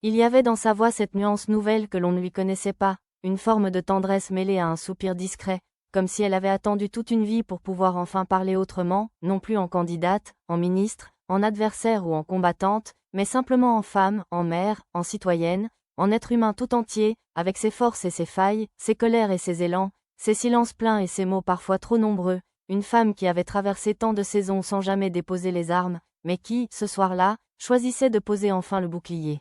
Il y avait dans sa voix cette nuance nouvelle que l'on ne lui connaissait pas, une forme de tendresse mêlée à un soupir discret, comme si elle avait attendu toute une vie pour pouvoir enfin parler autrement, non plus en candidate, en ministre, en adversaire ou en combattante, mais simplement en femme, en mère, en citoyenne, en être humain tout entier, avec ses forces et ses failles, ses colères et ses élans, ses silences pleins et ses mots parfois trop nombreux, une femme qui avait traversé tant de saisons sans jamais déposer les armes, mais qui, ce soir-là, choisissait de poser enfin le bouclier.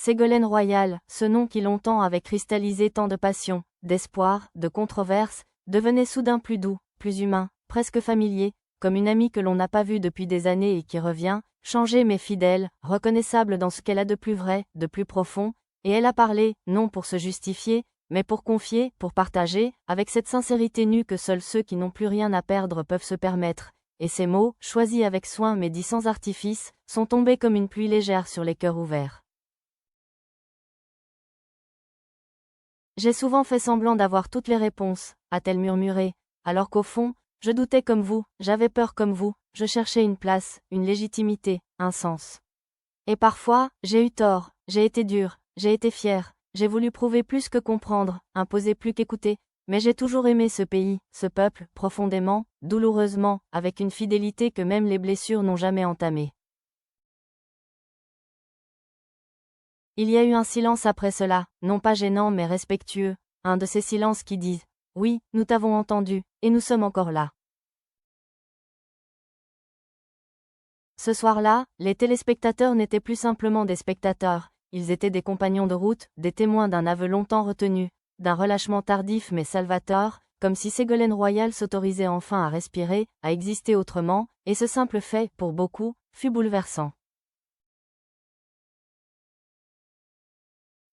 Ségolène Royal, ce nom qui longtemps avait cristallisé tant de passion, d'espoir, de controverses, devenait soudain plus doux, plus humain, presque familier, comme une amie que l'on n'a pas vue depuis des années et qui revient, changée mais fidèle, reconnaissable dans ce qu'elle a de plus vrai, de plus profond, et elle a parlé, non pour se justifier, mais pour confier, pour partager, avec cette sincérité nue que seuls ceux qui n'ont plus rien à perdre peuvent se permettre, et ces mots, choisis avec soin mais dits sans artifice, sont tombés comme une pluie légère sur les cœurs ouverts. J'ai souvent fait semblant d'avoir toutes les réponses, a-t-elle murmuré, alors qu'au fond, je doutais comme vous, j'avais peur comme vous, je cherchais une place, une légitimité, un sens. Et parfois, j'ai eu tort, j'ai été dure, j'ai été fière, j'ai voulu prouver plus que comprendre, imposer plus qu'écouter, mais j'ai toujours aimé ce pays, ce peuple, profondément, douloureusement, avec une fidélité que même les blessures n'ont jamais entamée. Il y a eu un silence après cela, non pas gênant mais respectueux, un de ces silences qui disent « Oui, nous t'avons entendu, et nous sommes encore là ». Ce soir-là, les téléspectateurs n'étaient plus simplement des spectateurs, ils étaient des compagnons de route, des témoins d'un aveu longtemps retenu, d'un relâchement tardif mais salvateur, comme si Ségolène Royal s'autorisait enfin à respirer, à exister autrement, et ce simple fait, pour beaucoup, fut bouleversant.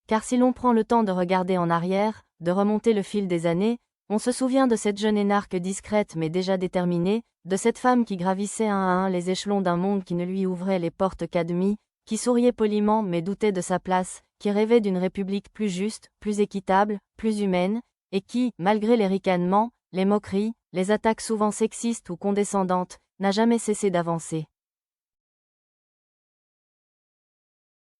Car si l'on prend le temps de regarder en arrière, de remonter le fil des années, on se souvient de cette jeune énarque discrète mais déjà déterminée, de cette femme qui gravissait un à un les échelons d'un monde qui ne lui ouvrait les portes qu'à demi, qui souriait poliment mais doutait de sa place, qui rêvait d'une république plus juste, plus équitable, plus humaine, et qui, malgré les ricanements, les moqueries, les attaques souvent sexistes ou condescendantes, n'a jamais cessé d'avancer.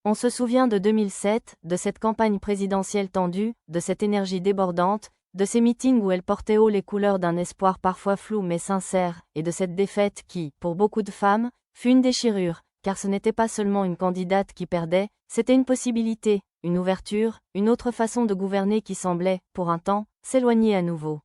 On se souvient de 2007, de cette campagne présidentielle tendue, de cette énergie débordante, de ces meetings où elle portait haut les couleurs d'un espoir parfois flou mais sincère, et de cette défaite qui, pour beaucoup de femmes, fut une déchirure, car ce n'était pas seulement une candidate qui perdait, c'était une possibilité, une ouverture, une autre façon de gouverner qui semblait, pour un temps, s'éloigner à nouveau.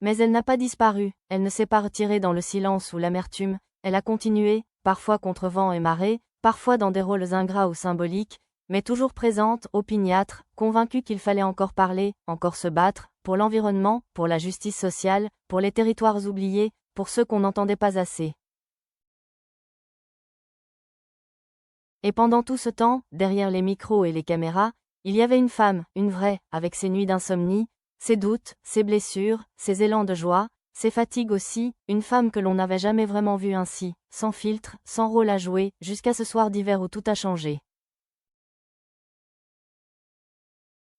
Mais elle n'a pas disparu, elle ne s'est pas retirée dans le silence ou l'amertume, elle a continué, parfois contre vent et marée, parfois dans des rôles ingrats ou symboliques, mais toujours présente, opiniâtre, convaincue qu'il fallait encore parler, encore se battre, pour l'environnement, pour la justice sociale, pour les territoires oubliés, pour ceux qu'on n'entendait pas assez. Et pendant tout ce temps, derrière les micros et les caméras, il y avait une femme, une vraie, avec ses nuits d'insomnie, ses doutes, ses blessures, ses élans de joie, ses fatigues aussi, une femme que l'on n'avait jamais vraiment vue ainsi, sans filtre, sans rôle à jouer, jusqu'à ce soir d'hiver où tout a changé.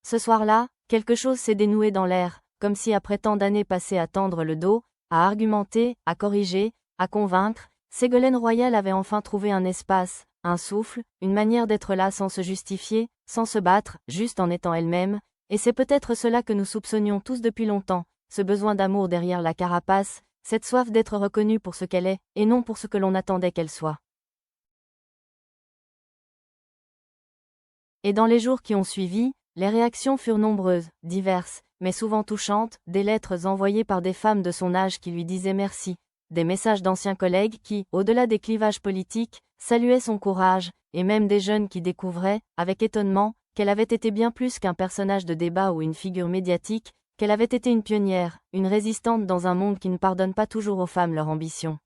Ce soir-là, quelque chose s'est dénoué dans l'air, comme si après tant d'années passées à tendre le dos, à argumenter, à corriger, à convaincre, Ségolène Royal avait enfin trouvé un espace, un souffle, une manière d'être là sans se justifier, sans se battre, juste en étant elle-même, et c'est peut-être cela que nous soupçonnions tous depuis longtemps, ce besoin d'amour derrière la carapace, cette soif d'être reconnue pour ce qu'elle est, et non pour ce que l'on attendait qu'elle soit. Et dans les jours qui ont suivi, les réactions furent nombreuses, diverses, mais souvent touchantes, des lettres envoyées par des femmes de son âge qui lui disaient merci, des messages d'anciens collègues qui, au-delà des clivages politiques, saluaient son courage, et même des jeunes qui découvraient, avec étonnement, qu'elle avait été bien plus qu'un personnage de débat ou une figure médiatique, qu'elle avait été une pionnière, une résistante dans un monde qui ne pardonne pas toujours aux femmes leur ambition.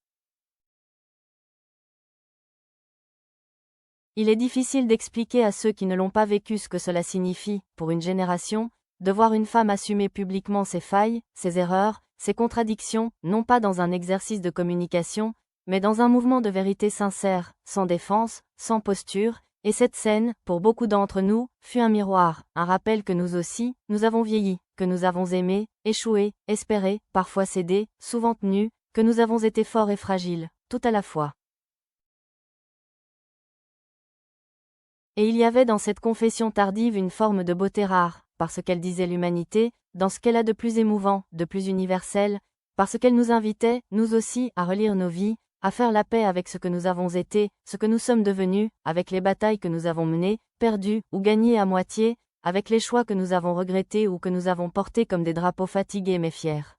Il est difficile d'expliquer à ceux qui ne l'ont pas vécu ce que cela signifie, pour une génération, de voir une femme assumer publiquement ses failles, ses erreurs, ses contradictions, non pas dans un exercice de communication, mais dans un mouvement de vérité sincère, sans défense, sans posture, et cette scène, pour beaucoup d'entre nous, fut un miroir, un rappel que nous aussi, nous avons vieilli, que nous avons aimé, échoué, espéré, parfois cédé, souvent tenu, que nous avons été forts et fragiles, tout à la fois. Et il y avait dans cette confession tardive une forme de beauté rare, parce qu'elle disait l'humanité, dans ce qu'elle a de plus émouvant, de plus universel, parce qu'elle nous invitait, nous aussi, à relire nos vies, à faire la paix avec ce que nous avons été, ce que nous sommes devenus, avec les batailles que nous avons menées, perdues, ou gagnées à moitié, avec les choix que nous avons regrettés ou que nous avons portés comme des drapeaux fatigués mais fiers.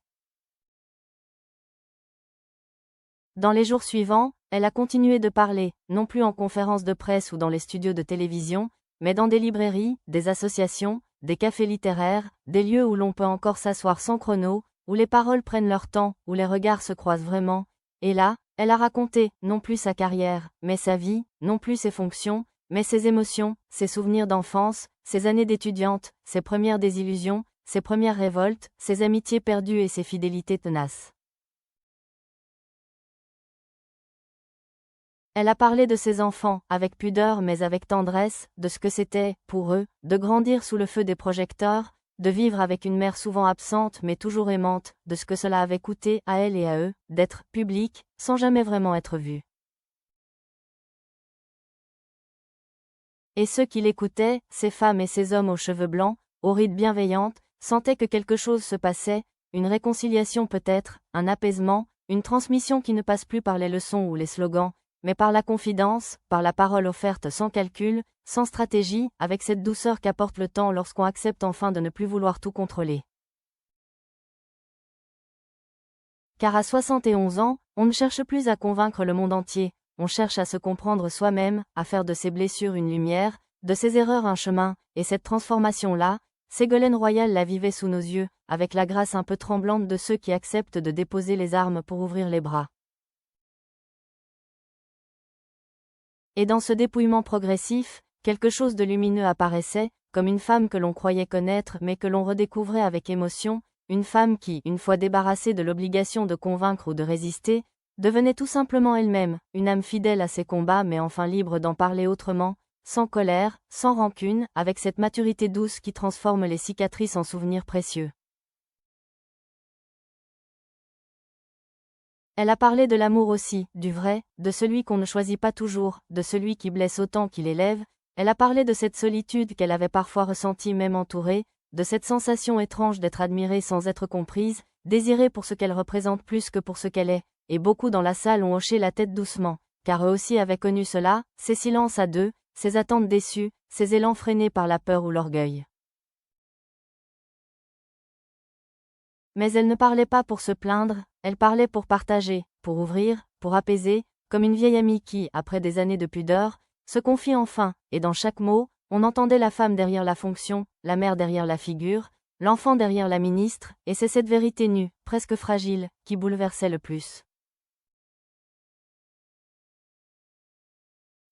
Dans les jours suivants, elle a continué de parler, non plus en conférences de presse ou dans les studios de télévision, mais dans des librairies, des associations, des cafés littéraires, des lieux où l'on peut encore s'asseoir sans chrono, où les paroles prennent leur temps, où les regards se croisent vraiment. Et là, elle a raconté, non plus sa carrière, mais sa vie, non plus ses fonctions, mais ses émotions, ses souvenirs d'enfance, ses années d'étudiante, ses premières désillusions, ses premières révoltes, ses amitiés perdues et ses fidélités tenaces. Elle a parlé de ses enfants, avec pudeur mais avec tendresse, de ce que c'était, pour eux, de grandir sous le feu des projecteurs, de vivre avec une mère souvent absente mais toujours aimante, de ce que cela avait coûté à elle et à eux, d'être publics, sans jamais vraiment être vus. Et ceux qui l'écoutaient, ces femmes et ces hommes aux cheveux blancs, aux rides bienveillantes, sentaient que quelque chose se passait, une réconciliation peut-être, un apaisement, une transmission qui ne passe plus par les leçons ou les slogans, mais par la confidence, par la parole offerte sans calcul, sans stratégie, avec cette douceur qu'apporte le temps lorsqu'on accepte enfin de ne plus vouloir tout contrôler. Car à 71 ans, on ne cherche plus à convaincre le monde entier, on cherche à se comprendre soi-même, à faire de ses blessures une lumière, de ses erreurs un chemin, et cette transformation-là, Ségolène Royal la vivait sous nos yeux, avec la grâce un peu tremblante de ceux qui acceptent de déposer les armes pour ouvrir les bras. Et dans ce dépouillement progressif, quelque chose de lumineux apparaissait, comme une femme que l'on croyait connaître mais que l'on redécouvrait avec émotion, une femme qui, une fois débarrassée de l'obligation de convaincre ou de résister, devenait tout simplement elle-même, une âme fidèle à ses combats mais enfin libre d'en parler autrement, sans colère, sans rancune, avec cette maturité douce qui transforme les cicatrices en souvenirs précieux. Elle a parlé de l'amour aussi, du vrai, de celui qu'on ne choisit pas toujours, de celui qui blesse autant qu'il élève. Elle a parlé de cette solitude qu'elle avait parfois ressentie même entourée, de cette sensation étrange d'être admirée sans être comprise, désirée pour ce qu'elle représente plus que pour ce qu'elle est, et beaucoup dans la salle ont hoché la tête doucement, car eux aussi avaient connu cela, ces silences à deux, ces attentes déçues, ces élans freinés par la peur ou l'orgueil. Mais elle ne parlait pas pour se plaindre, elle parlait pour partager, pour ouvrir, pour apaiser, comme une vieille amie qui, après des années de pudeur, se confie enfin, et dans chaque mot, on entendait la femme derrière la fonction, la mère derrière la figure, l'enfant derrière la ministre, et c'est cette vérité nue, presque fragile, qui bouleversait le plus.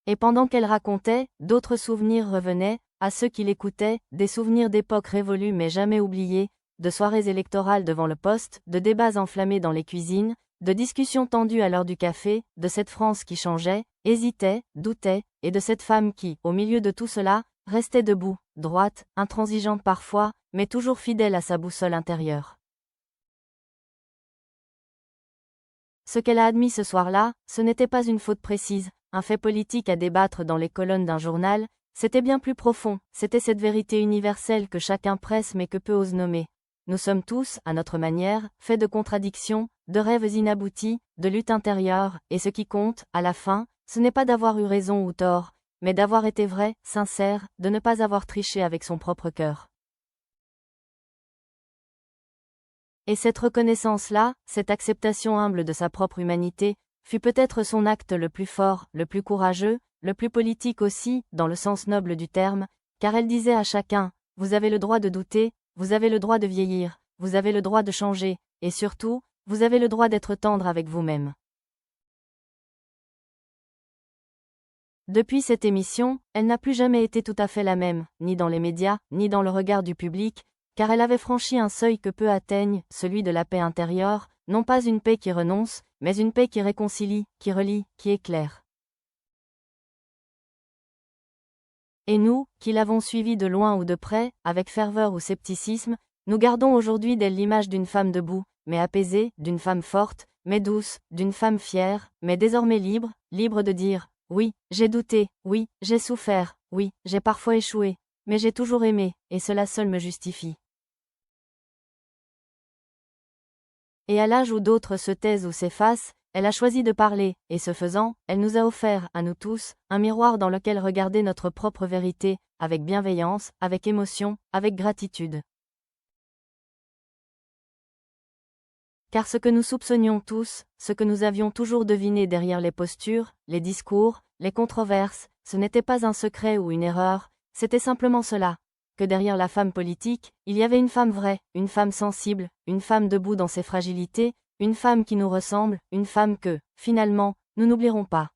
Et pendant qu'elle racontait, d'autres souvenirs revenaient, à ceux qui l'écoutaient, des souvenirs d'époques révolues mais jamais oubliées, de soirées électorales devant le poste, de débats enflammés dans les cuisines, de discussions tendues à l'heure du café, de cette France qui changeait, hésitait, doutait, et de cette femme qui, au milieu de tout cela, restait debout, droite, intransigeante parfois, mais toujours fidèle à sa boussole intérieure. Ce qu'elle a admis ce soir-là, ce n'était pas une faute précise, un fait politique à débattre dans les colonnes d'un journal, c'était bien plus profond, c'était cette vérité universelle que chacun presse mais que peu ose nommer. Nous sommes tous, à notre manière, faits de contradictions, de rêves inaboutis, de luttes intérieures, et ce qui compte, à la fin, ce n'est pas d'avoir eu raison ou tort, mais d'avoir été vrai, sincère, de ne pas avoir triché avec son propre cœur. Et cette reconnaissance-là, cette acceptation humble de sa propre humanité, fut peut-être son acte le plus fort, le plus courageux, le plus politique aussi, dans le sens noble du terme, car elle disait à chacun, vous avez le droit de douter, vous avez le droit de vieillir, vous avez le droit de changer, et surtout, vous avez le droit d'être tendre avec vous-même. Depuis cette émission, elle n'a plus jamais été tout à fait la même, ni dans les médias, ni dans le regard du public, car elle avait franchi un seuil que peu atteignent, celui de la paix intérieure, non pas une paix qui renonce, mais une paix qui réconcilie, qui relie, qui éclaire. Et nous, qui l'avons suivie de loin ou de près, avec ferveur ou scepticisme, nous gardons aujourd'hui d'elle l'image d'une femme debout, mais apaisée, d'une femme forte, mais douce, d'une femme fière, mais désormais libre, libre de dire, oui, j'ai douté, oui, j'ai souffert, oui, j'ai parfois échoué, mais j'ai toujours aimé, et cela seul me justifie. Et à l'âge où d'autres se taisent ou s'effacent, elle a choisi de parler, et ce faisant, elle nous a offert, à nous tous, un miroir dans lequel regarder notre propre vérité, avec bienveillance, avec émotion, avec gratitude. Car ce que nous soupçonnions tous, ce que nous avions toujours deviné derrière les postures, les discours, les controverses, ce n'était pas un secret ou une erreur, c'était simplement cela, que derrière la femme politique, il y avait une femme vraie, une femme sensible, une femme debout dans ses fragilités, une femme qui nous ressemble, une femme que, finalement, nous n'oublierons pas.